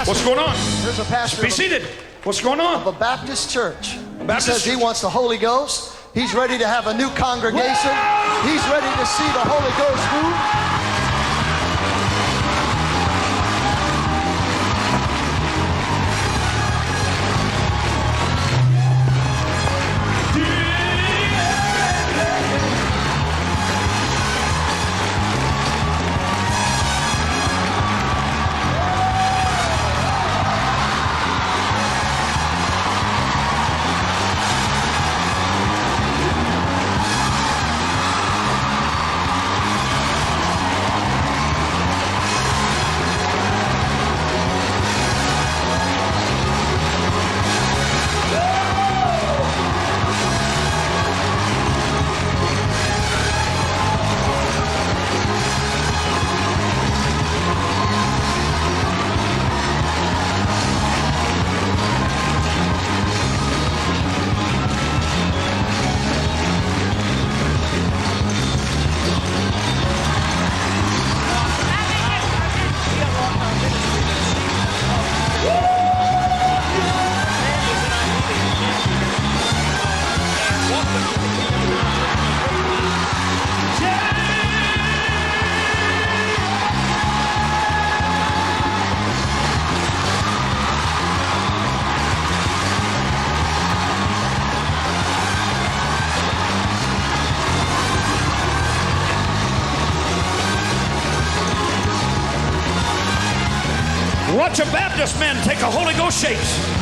What's going on? There's a pastor. Be seated. What's going on? Of a Baptist church. Baptist he says he wants the Holy Ghost. He's ready to have a new congregation. He's ready to see the Holy Ghost move. Watch a Baptist man take a Holy Ghost shakes.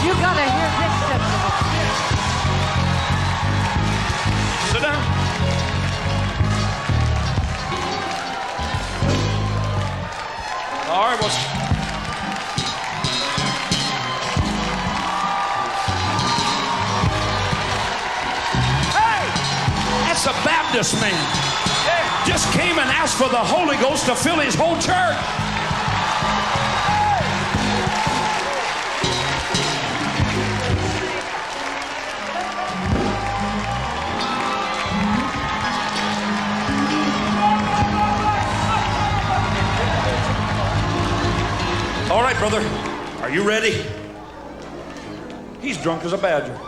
You gotta hear this testimony. Sit down. All right, what's a Baptist man just came and asked for the Holy Ghost to fill his whole church. All right, brother, are you ready? He's drunk as a badger.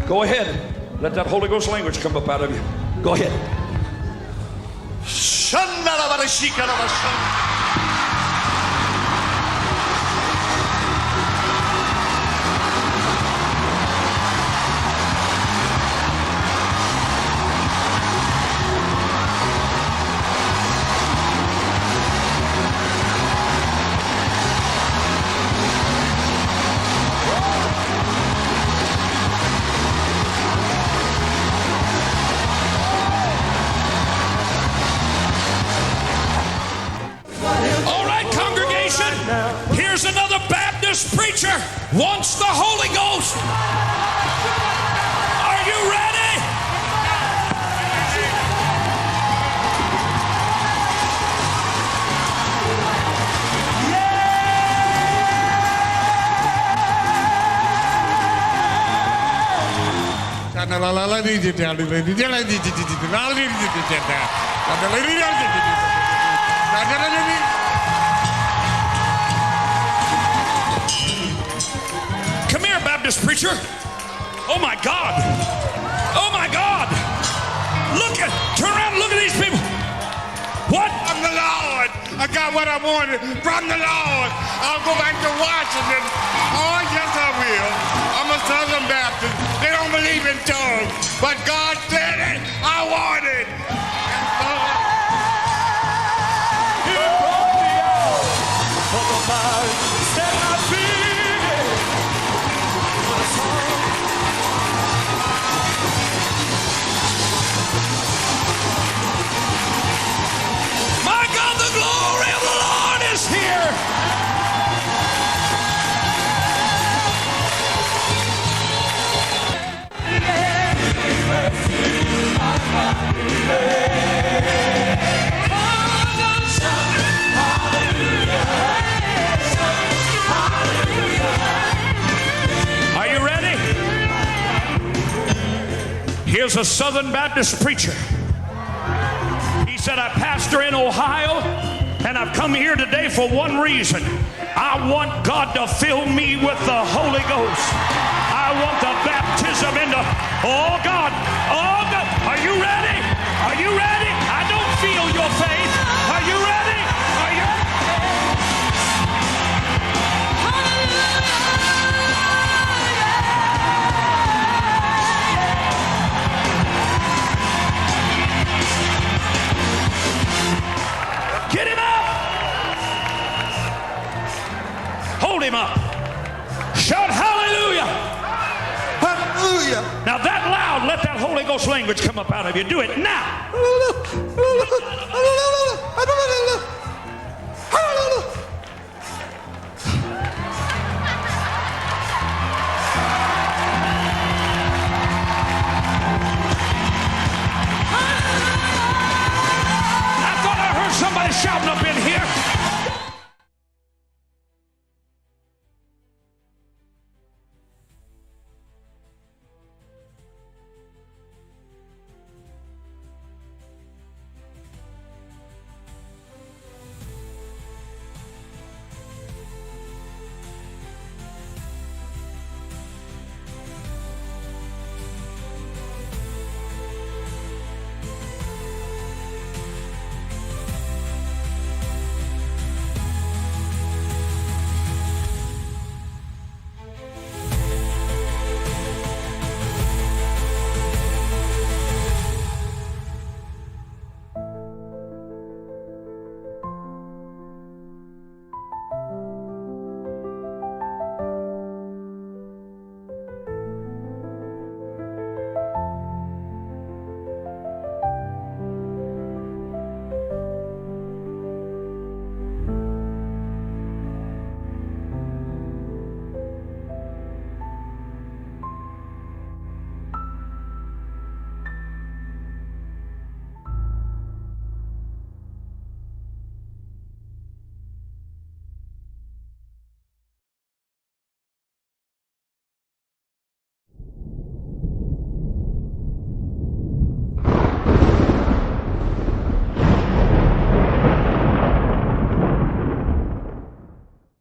Go ahead. Let that Holy Ghost language come up out of you. Go ahead. Here's another Baptist preacher wants the Holy Ghost. Are you ready? Come here, Baptist preacher. Oh my God. Oh my God. Turn around and look at these people. What? From the Lord. I got what I wanted from the Lord. I'll go back to Washington. Oh, yes, I will. I'm a Southern Baptist. They don't believe in tongues. But God said it. I want it. My God, the glory of the Lord is here. Are you ready? Here's a Southern Baptist preacher. He said, I pastor in Ohio, and I've come here today for one reason. I want God to fill me with the Holy Ghost. I want the baptism in the... Oh, God. Oh, God. Are you ready? Are you ready? I don't feel your faith. Are you ready? Are you... Get him up! Hold him up. Shout hallelujah! Hallelujah. Now that loud, let that Holy Ghost language come up out of you. Do it now.